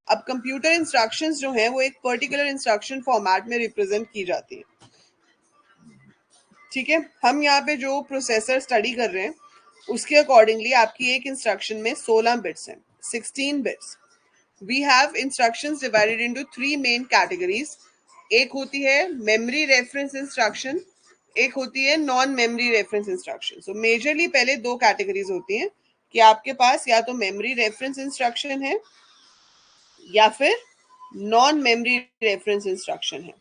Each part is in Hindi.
अब कंप्यूटर इंस्ट्रक्शंस जो हैं वो एक पर्टिकुलर इंस्ट्रक्शन फॉर्मेट में रिप्रेजेंट की जाती है, ठीक है। हम यहाँ पे जो प्रोसेसर स्टडी कर रहे हैं उसके अकॉर्डिंगली आपकी एक इंस्ट्रक्शन में 16 बिट्स हैं, 16 bits. We have instructions divided into 3 main categories. एक होती है मेमोरी रेफरेंस इंस्ट्रक्शन, एक होती है non memory reference instruction. So majorly पहले दो कैटेगरीज होती हैं कि आपके पास या तो मेमोरी रेफरेंस इंस्ट्रक्शन है या फिर नॉन मेमोरी रेफरेंस इंस्ट्रक्शन है।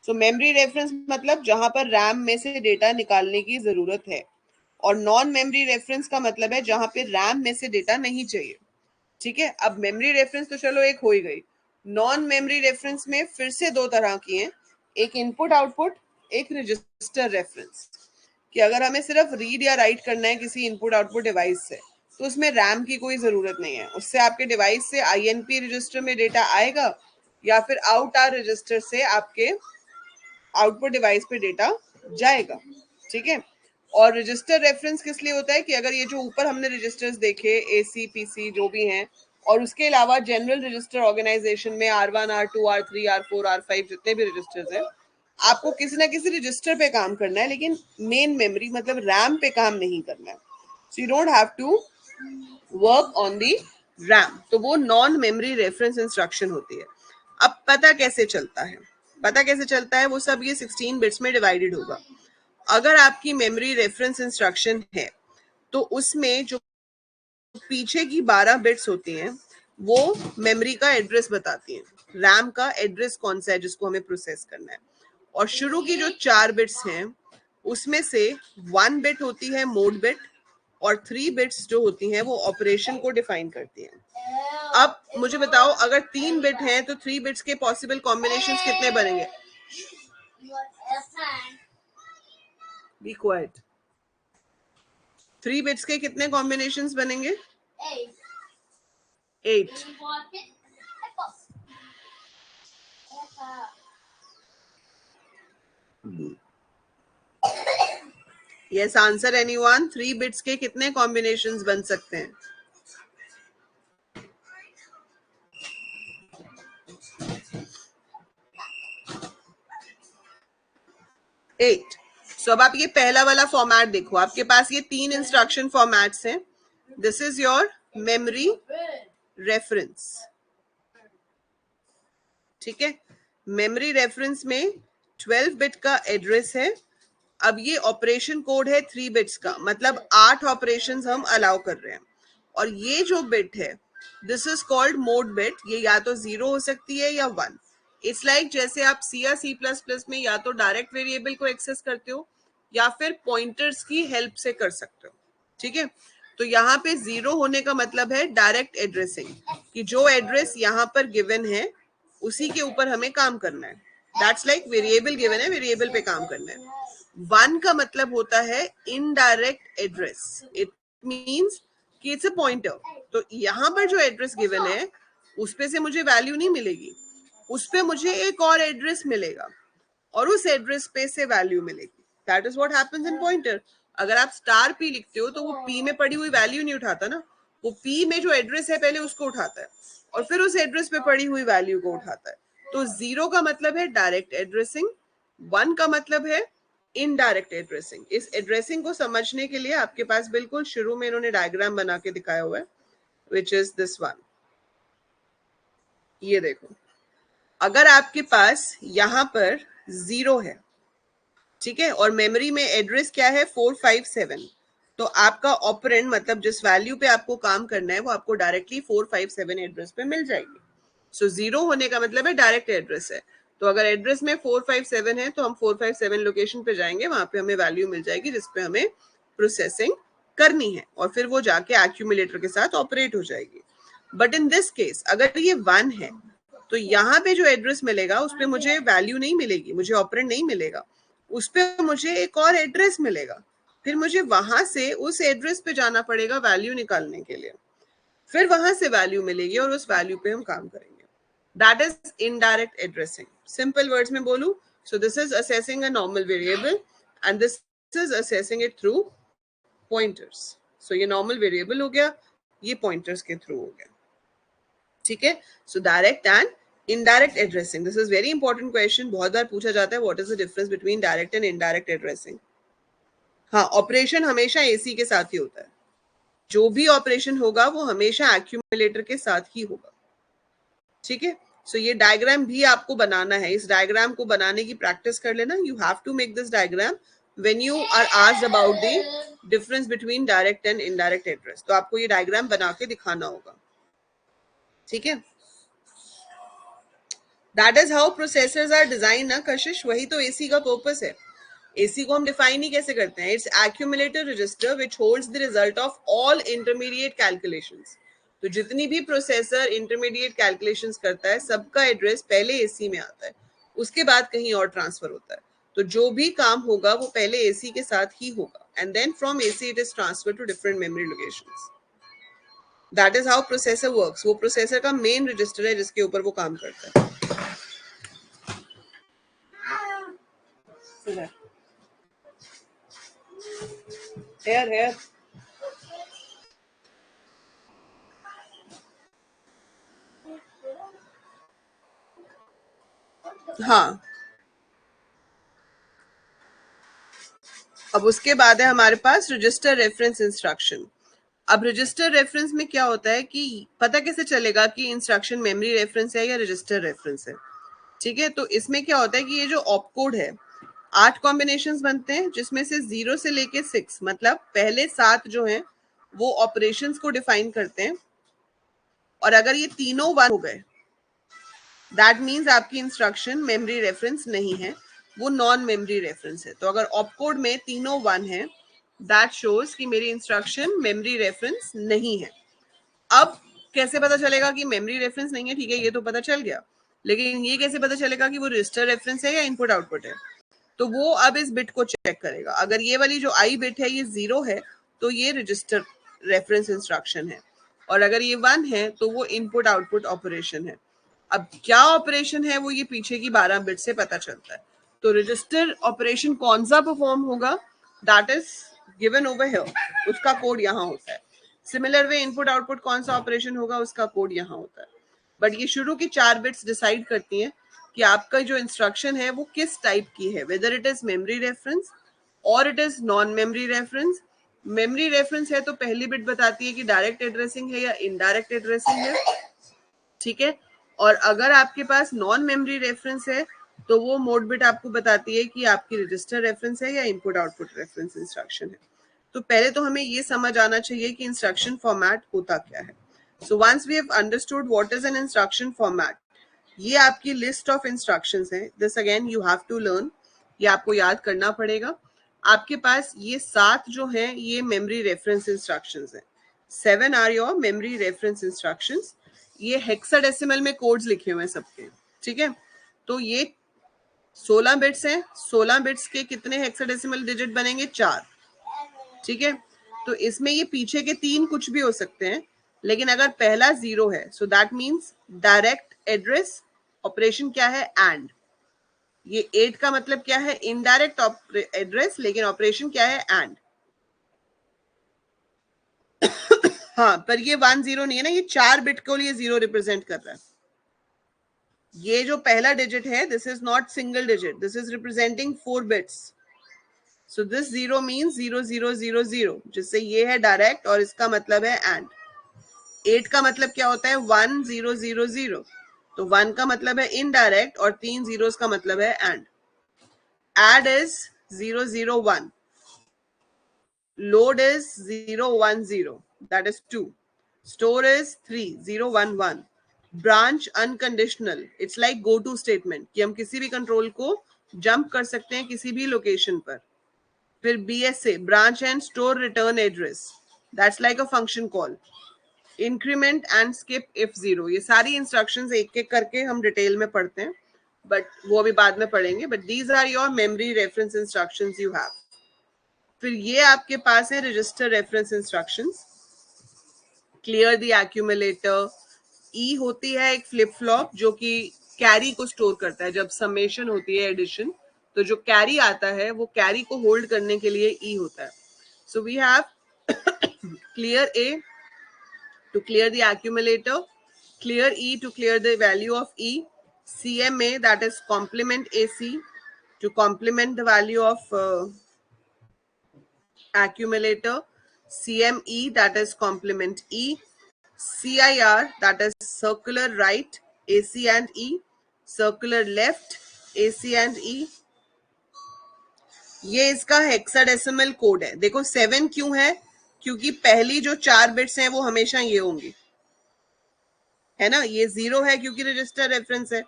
सो मेमोरी रेफरेंस मतलब जहां पर रैम में से डेटा निकालने की जरूरत है, और नॉन मेमोरी रेफरेंस का मतलब है जहां पे रैम में से डेटा नहीं चाहिए, ठीक है। अब मेमोरी रेफरेंस तो चलो एक हो ही गई, नॉन मेमोरी रेफरेंस में फिर से दो तरह की हैं, एक इनपुट आउटपुट, एक रजिस्टर रेफरेंस। कि अगर हमें सिर्फ रीड या राइट करना है किसी इनपुट आउटपुट डिवाइस से तो उसमें रैम की कोई जरूरत नहीं है, उससे आपके डिवाइस से आईएनपी रजिस्टर में डेटा आएगा या फिर आउट आर रजिस्टर से आपके आउटपुट डिवाइस पे डेटा जाएगा, ठीक है। और रजिस्टर रेफरेंस किस लिए होता है कि अगर ये जो ऊपर हमने रजिस्टर्स देखे एसी पीसी जो भी हैं, और उसके अलावा जनरल रजिस्टर ऑर्गेनाइजेशन में R1 R2 R3 R4 R5 जितने भी रजिस्टर्स हैं, आपको किसी ना किसी रजिस्टर पे काम करना है, लेकिन मेन मेमोरी मतलब रैम पे काम नहीं करना है। So you don't have to work on the RAM, तो वो नॉन मेमोरी रेफरेंस इंस्ट्रक्शन होती है। अब पता कैसे चलता है, पता कैसे चलता है, वो सब ये 16 बिट्स में डिवाइडेड होगा। अगर आपकी मेमोरी रेफरेंस इंस्ट्रक्शन है तो उसमें जो पीछे की 12 बिट्स होती हैं वो मेमोरी का एड्रेस बताती हैं, रैम का एड्रेस कौन सा है जिसको हमें प्रोसेस करना है। और शुरू की जो 4 बिट्स हैं उसमें से 1 बिट होती है मोड बिट, और 3 बिट्स जो होती हैं वो ऑपरेशन को डिफाइन करती हैं। अब मुझे बताओ, अगर 3 बिट हैं तो 3 बिट्स के पॉसिबल कॉम्बिनेशंस कितने बनेंगे? B quite. 3 बिट्स के कितने कॉम्बिनेशंस बनेंगे? 8। Yes answer anyone? 3 बिट्स के कितने कॉम्बिनेशंस बन सकते हैं? 8। सो अब आप ये पहला वाला फॉर्मेट देखो, आपके पास ये 3 इंस्ट्रक्शन फॉर्मेट्स हैं। This is your memory reference, ठीक है। मेमोरी रेफरेंस में 12 बिट का एड्रेस है। अब ये ऑपरेशन कोड है 3 बिट्स का, मतलब 8 ऑपरेशंस हम अलाउ कर रहे हैं। और ये जो बिट है this is called mode bit, ये या तो 0 हो सकती है या 1। इट्स लाइक जैसे आप सी या C++ में या तो डायरेक्ट वेरिएबल को एक्सेस करते हो या फिर पॉइंटर्स की हेल्प से कर सकते हो, ठीक है। तो यहाँ पे 0 होने का मतलब है डायरेक्ट एड्रेसिंग, कि जो एड्रेस यहाँ पर गिवन है उसी के ऊपर हमें काम करना है। दैट्स लाइक वेरिएबल गिवन है, वेरिएबल पे काम करना है। 1 का मतलब होता है इनडायरेक्ट एड्रेस, इट मींस कि इट्स अ पॉइंटर। तो यहाँ पर जो एड्रेस गिवन है उस पे से मुझे वैल्यू नहीं मिलेगी, उस पे मुझे एक और एड्रेस मिलेगा और उस एड्रेस पे से वैल्यू मिलेगी। That is what happens in pointer. अगर आप स्टार पी लिखते हो तो वो पी में पड़ी हुई वैल्यू नहीं उठाता ना, वो पी में जो एड्रेस है पहले उसको उठाता है और फिर उस एड्रेस पे पड़ी हुई वैल्यू को उठाता है। तो 0 का मतलब है डायरेक्ट एड्रेसिंग, 1 का मतलब है इनडायरेक्ट एड्रेसिंग। इस एड्रेसिंग को समझने के लिए आपके पास बिल्कुल शुरू में इन्होंने डायग्राम बना के दिखाया हुआ है, विच इज दिस वन। ये देखो, अगर आपके पास यहाँ पर 0 है, ठीक है, और मेमोरी में एड्रेस क्या है 457, तो आपका ऑपरेंड मतलब जिस वैल्यू पे आपको काम करना है वो आपको डायरेक्टली 457 एड्रेस पे मिल जाएगी। सो 0 होने का मतलब है डायरेक्ट एड्रेस है। तो अगर एड्रेस में 457 है तो हम 457 लोकेशन पे जाएंगे, वहां पे हमें वैल्यू मिल जाएगी जिसपे हमें प्रोसेसिंग करनी है और फिर वो जाके एक्यूमुलेटर के साथ ऑपरेट हो जाएगी। बट इन दिस केस अगर ये 1 है तो यहाँ पे जो एड्रेस मिलेगा उस पर मुझे वैल्यू नहीं मिलेगी, मुझे ऑपरेंड नहीं मिलेगा, उस पर मुझे एक और एड्रेस मिलेगा। फिर मुझे वहां से उस एड्रेस पे जाना पड़ेगा वैल्यू निकालने के लिए, फिर वहां से वैल्यू मिलेगी और उस वैल्यू पे हम काम करेंगे। That is indirect addressing. Simple words में बोलूं, so this is accessing a normal variable and this is accessing it through pointers. So ये नॉर्मल वेरिएबल हो गया, ये पॉइंटर्स के थ्रू हो गया। ठीक है. So direct and indirect addressing, this is very important question, बहुत बार पूछा जाता है. What is the difference between direct and indirect addressing? हाँ, ऑपरेशन हमेशा एसी के साथ ही होता है. जो भी ऑपरेशन होगा वो हमेशा एक्यूमुलेटर के साथ ही होगा. ठीक है. सो ये डायग्राम भी आपको बनाना है. इस डायग्राम को बनाने की प्रैक्टिस कर लेना. You have to make this diagram when you are asked about the difference between direct and indirect address. तो आपको ये डायग्राम बना के दिखाना होगा. ठीक है. That is how processors are design ना कशिश. वही तो एसी का पर्पस है. एसी को हम डिफाइन ही कैसे करते हैं? It's accumulator register which holds the result of all intermediate calculations. तो जितनी भी प्रोसेसर इंटरमीडिएट कैलकुलेशंस करता है सबका एड्रेस पहले एसी में आता है, उसके बाद कहीं और ट्रांसफर होता है. तो जो भी काम होगा वो पहले एसी के साथ ही होगा and then from AC it is transfer to different memory locations. That is how processor works. वो प्रोसेसर का मेन रजिस्टर है जिसके ऊपर वो काम करता है. हेयर हाँ. अब उसके बाद है हमारे पास रजिस्टर रेफरेंस इंस्ट्रक्शन. अब रजिस्टर रेफरेंस में क्या होता है कि पता कैसे चलेगा कि इंस्ट्रक्शन मेमोरी रेफरेंस है या रजिस्टर रेफरेंस है? ठीक है. तो इसमें क्या होता है कि ये जो ऑपकोड है 8 कॉम्बिनेशंस बनते हैं जिसमें से 0 से लेके 6 मतलब पहले 7 जो हैं वो ऑपरेशंस को डिफाइन करते हैं. और अगर ये तीनों 1 हो गए दैट मीन्स आपकी इंस्ट्रक्शन मेमोरी रेफरेंस नहीं है, वो नॉन मेमोरी रेफरेंस है. तो अगर ऑपकोड में तीनों 1 है दैट शोज कि मेरी इंस्ट्रक्शन मेमोरी रेफरेंस नहीं है. अब कैसे पता चलेगा कि मेमोरी रेफरेंस नहीं है? ठीक है, ये तो पता चल गया, लेकिन ये कैसे पता चलेगा कि वो रजिस्टर रेफरेंस है या इनपुट आउटपुट है? तो वो अब इस बिट को चेक करेगा. अगर ये वाली जो आई बिट है ये 0 है तो ये रजिस्टर रेफरेंस इंस्ट्रक्शन है, और अगर ये 1 है तो वो इनपुट आउटपुट ऑपरेशन है. अब क्या ऑपरेशन है वो ये पीछे की 12 बिट से पता चलता है. तो रजिस्टर ऑपरेशन कौन सा परफॉर्म होगा that is given over here, उसका कोड यहाँ होता है. सिमिलर वे इनपुट आउटपुट कौन सा ऑपरेशन होगा उसका कोड यहाँ होता है. बट ये शुरू की 4 बिट्स डिसाइड करती हैं कि आपका जो इंस्ट्रक्शन है वो किस टाइप की है, whether it is memory reference और it is non memory reference. Memory reference है तो पहली बिट बताती है कि डायरेक्ट एड्रेसिंग है या इनडायरेक्ट एड्रेसिंग है. ठीक है. और अगर आपके पास नॉन मेमोरी रेफरेंस है तो वो मोड बिट आपको बताती है कि आपकी रजिस्टर रेफरेंस है या इनपुट आउटपुट रेफरेंस इंस्ट्रक्शन है. तो पहले तो हमें ये समझ आना चाहिए कि इंस्ट्रक्शन फॉर्मेट होता क्या है. So once we have understood what is an instruction format, ये आपकी लिस्ट ऑफ इंस्ट्रक्शंस है. This again you have to learn, ये आपको याद करना पड़ेगा. आपके पास ये 7 जो हैं ये मेमोरी रेफरेंस इंस्ट्रक्शंस हैं. 7 are your memory reference instructions. ये हेक्साडेसिमल में कोड्स लिखे हुए हैं सबके. ठीक है. तो ये 16 बिट्स हैं. 16 बिट्स के कितने हेक्साडेसिमल डिजिट बनेंगे? 4. ठीक है. तो इसमें ये पीछे के 3 कुछ भी हो सकते हैं, लेकिन अगर पहला 0 है so that means direct address. Operation क्या है? एंड. ये 8 का मतलब क्या है? इनडायरेक्ट एड्रेस, लेकिन ऑपरेशन क्या है? एंड. हाँ, पर ये 1 0 नहीं है ना, ये 4 बिट को लिए 0 रिप्रेजेंट कर रहा है. ये जो पहला डिजिट है this is not single digit, this is representing 4 bits. So this 0 means 0 0 0 0, जिससे ये है डायरेक्ट और इसका मतलब है एंड. 8 का मतलब क्या होता है? 1 0 0 0. तो 1 का मतलब है इनडायरेक्ट और 3 zeros का मतलब है and. Add is 0 0 1. Load is 0 1 0. That is 2. Store is 3 0 1 1. Branch unconditional. It's like go to statement कि हम किसी भी कंट्रोल को जंप कर सकते हैं किसी भी लोकेशन पर. फिर BSA, branch and store return address. That's like a function call. Increment and skip if 0. ये सारी इंस्ट्रक्शंस एक एक करके हम डिटेल में पढ़ते हैं, बट वो अभी बाद में पढ़ेंगे. But these are your memory reference instructions you have. फिर ये आपके पास है register reference instructions. Clear the accumulator. E होती है एक फ्लिप फ्लॉप जो कि कैरी को स्टोर करता है. जब समेशन होती है एडिशन, तो जो कैरी आता है वो कैरी को होल्ड करने के लिए ई होता है. So we have clear A to clear the accumulator, clear E to clear the value of E, CMA, that is complement AC to complement the value of accumulator, CME, that is complement E, CIR, that is circular right, AC and E, circular left, AC and E. ये इसका हेक्साडेसिमल कोड है. देखो 7 क्यों है? क्योंकि पहली जो 4 बिट्स हैं वो हमेशा ये होंगी, है ना. ये 0 है क्योंकि रजिस्टर रेफरेंस है,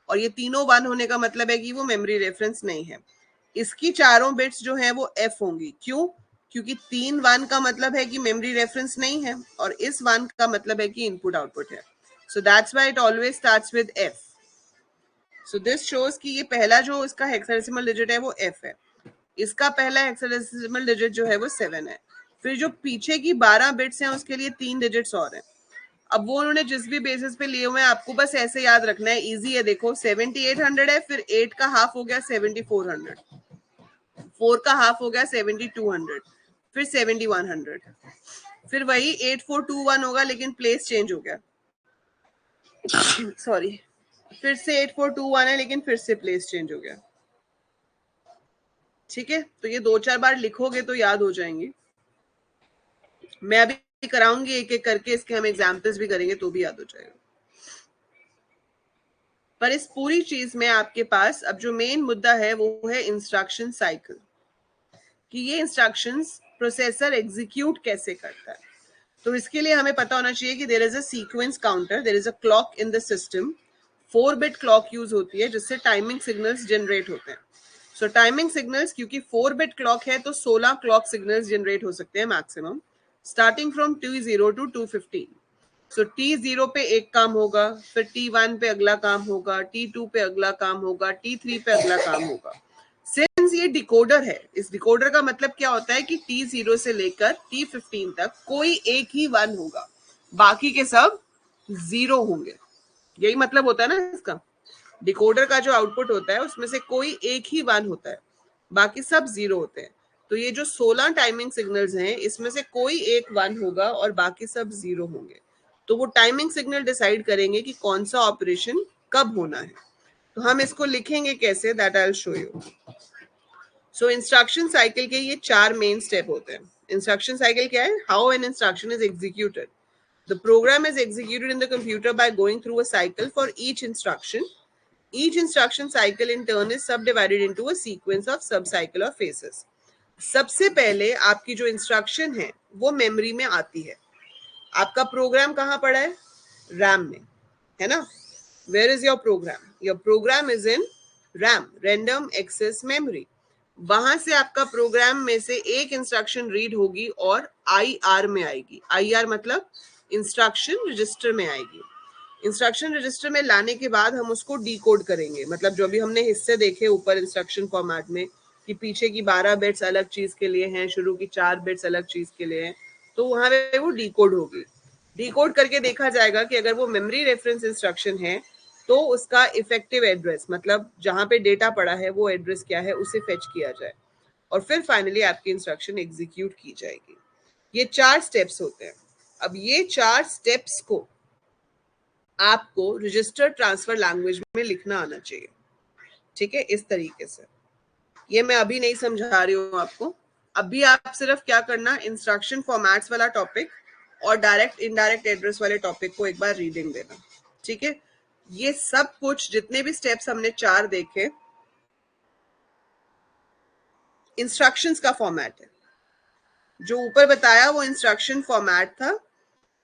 और ये तीनों 1 होने का मतलब है कि वो मेमोरी रेफरेंस नहीं है. इसकी चारों बिट्स जो है वो F होंगी. क्यों? क्योंकि 3 1 का मतलब है कि मेमोरी रेफरेंस नहीं है, और इस 1 का मतलब है कि इनपुट आउटपुट है. So that's why it always starts with F. So this shows कि ये पहला जो इसका हेक्साडेसिमल डिजिट है वो F है. इसका पहला हेक्साडेसिमल डिजिट जो है वो 7 है. फिर जो पीछे की 12 बिट्स हैं उसके लिए 3 डिजिट्स और हैं. अब वो उन्होंने जिस भी बेसिस पे लिए हुए हैं आपको बस ऐसे याद रखना है. इजी है. देखो 7800 है, फिर 8 का हाफ हो गया 7400, 4 का हाफ हो गया 7200, फिर 7100, फिर वही 8421 होगा लेकिन प्लेस चेंज हो गया. सॉरी, फिर से 8421 है लेकिन फिर से प्लेस चेंज हो गया. ठीक है, तो ये 2-4 बार लिखोगे तो याद हो जाएंगे. मैं अभी कराऊंगी एक एक करके, इसके हम एग्जाम्पल्स भी करेंगे तो भी याद हो जाएगा. पर इस पूरी चीज में आपके पास अब जो मेन मुद्दा है वो है इंस्ट्रक्शन साइकिल, कि ये इंस्ट्रक्शंस प्रोसेसर एग्जीक्यूट कैसे करता है. तो इसके लिए हमें पता होना चाहिए कि there is a sequence counter, there is a clock in the system. Four bit clock use होती है जिससे टाइमिंग सिग्नल्स जनरेट होते हैं. सो टाइमिंग सिग्नल्स, क्योंकि 4-बिट क्लॉक है तो 16 क्लॉक सिग्नल्स जनरेट हो सकते हैं maximum, starting from T0 to 215. So T0 पे एक काम होगा, फिर T1 पे अगला काम होगा, T2 पे अगला काम होगा, T3 पे अगला काम होगा. सिंस ये डिकोडर है, इस डिकोडर का मतलब क्या होता है कि T0 से लेकर T15 तक कोई एक ही 1 होगा, बाकी के सब 0 होंगे. यही मतलब होता है ना इसका. डिकोडर का जो आउटपुट होता है उसमें से कोई एक ही 1 होता है, बाकी सब 0 होते हैं. तो ये जो 16 टाइमिंग सिग्नल्स हैं इसमें से कोई एक 1 होगा और बाकी सब 0 होंगे. तो वो टाइमिंग सिग्नल डिसाइड करेंगे कि कौन सा ऑपरेशन कब होना है. तो हम इसको लिखेंगे कैसे, that I will show you. So instruction cycle के ये 4 मेन स्टेप होते हैं. इंस्ट्रक्शन साइकिल क्या है? How an instruction is executed. The program is executed in the computer by going through a cycle for each instruction. Each instruction cycle in turn is subdivided into a sequence of subcycle or phases. सबसे पहले आपकी जो इंस्ट्रक्शन है वो मेमोरी में आती है. आपका प्रोग्राम कहाँ पड़ा है? रैम में, है ना. Where is your program? Your program is in RAM, random access memory. वहां से आपका प्रोग्राम में से एक इंस्ट्रक्शन रीड होगी और IR में आएगी. IR मतलब इंस्ट्रक्शन रजिस्टर में आएगी. इंस्ट्रक्शन रजिस्टर में लाने के बाद हम उसको डिकोड करेंगे. मतलब जो भी हमने हिस्से देखे ऊपर इंस्ट्रक्शन फॉर्मेट में कि पीछे की 12 बिट्स अलग चीज के लिए हैं, शुरू की 4 बिट्स अलग चीज के लिए हैं, तो वहां पे वो डिकोड होगी. डिकोड करके देखा जाएगा कि अगर वो मेमोरी रेफरेंस इंस्ट्रक्शन है तो उसका इफेक्टिव एड्रेस, मतलब जहां पे डेटा पड़ा है वो एड्रेस क्या है, उसे फेच किया जाए और फिर फाइनली आपकी इंस्ट्रक्शन एग्जीक्यूट की जाएगी. ये 4 स्टेप्स होते हैं. अब ये 4 स्टेप्स को आपको रजिस्टर ट्रांसफर लैंग्वेज में लिखना आना चाहिए. ठीक है, इस तरीके से. ये मैं अभी नहीं समझा रही हूँ आपको. अभी आप सिर्फ क्या करना, इंस्ट्रक्शन फॉर्मेट्स वाला टॉपिक और डायरेक्ट इनडायरेक्ट एड्रेस वाले टॉपिक को एक बार रीडिंग देना. ठीक है, ये सब कुछ जितने भी स्टेप्स हमने 4 देखे, इंस्ट्रक्शंस का फॉर्मेट है. जो ऊपर बताया वो इंस्ट्रक्शन फॉर्मेट था,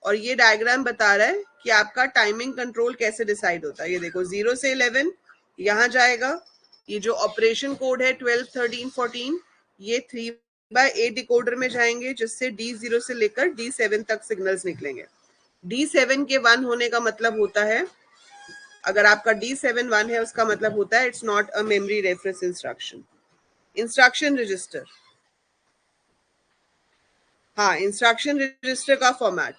और ये डायग्राम बता रहा है कि आपका टाइमिंग कंट्रोल कैसे डिसाइड होता है. ये देखो 0 से 11 यहाँ जाएगा. ये जो ऑपरेशन कोड है 12, 13, 14, ये 3/8 डिकोडर में जाएंगे जिससे D0 से लेकर D7 तक सिग्नल्स निकलेंगे. D7 के 1 होने का मतलब होता है, अगर आपका D7 1 है उसका मतलब होता है it's not a memory reference instruction. Instruction register, हाँ, इंस्ट्रक्शन रजिस्टर का फॉर्मेट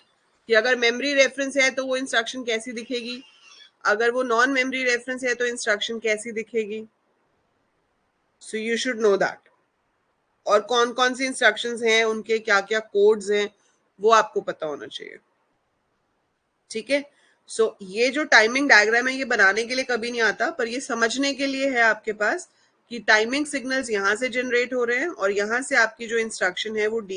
कि अगर मेमोरी रेफरेंस है तो वो इंस्ट्रक्शन कैसी दिखेगी, अगर वो नॉन मेमोरी रेफरेंस है तो इंस्ट्रक्शन कैसी दिखेगी. So you should know that. और कौन कौन सी इंस्ट्रक्शंस हैं, उनके क्या क्या कोड्स हैं, वो आपको पता होना चाहिए. ठीक है, सो ये जो टाइमिंग डायग्राम है ये बनाने के लिए कभी नहीं आता, पर ये समझने के लिए है आपके पास कि टाइमिंग सिग्नल्स यहाँ से जनरेट हो रहे हैं और यहाँ से आपकी जो इंस्ट्रक्शन है वो डी